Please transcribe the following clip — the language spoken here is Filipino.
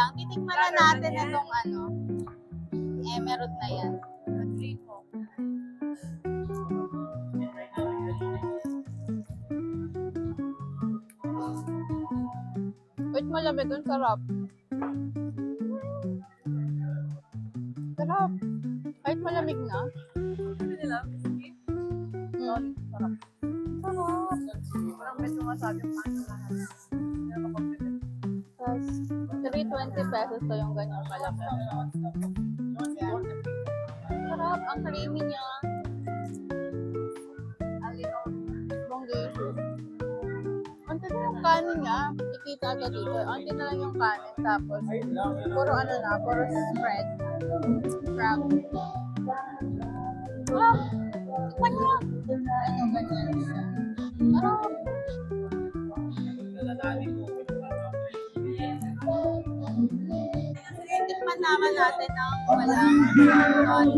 lang. Titikman na natin itong ano, emerald na yan. Wait, malamig. Ang sarap. Sarap. Kahit malamig na. Sarap. Sarap. Parang may sumasabing paano lahat. Tapos, 320 pesos to yung ganyang malaki. Sarap. Ang creamy niya. Bonggacious. Anti na yung kanin niya. Ikita agad dito. Anti na lang yung kanin. Tapos, puro ano na. Puro spread. Crab. Ah! Tikman niya. Ano ganyan siya. Sarap. Tikman naman natin ang walang non.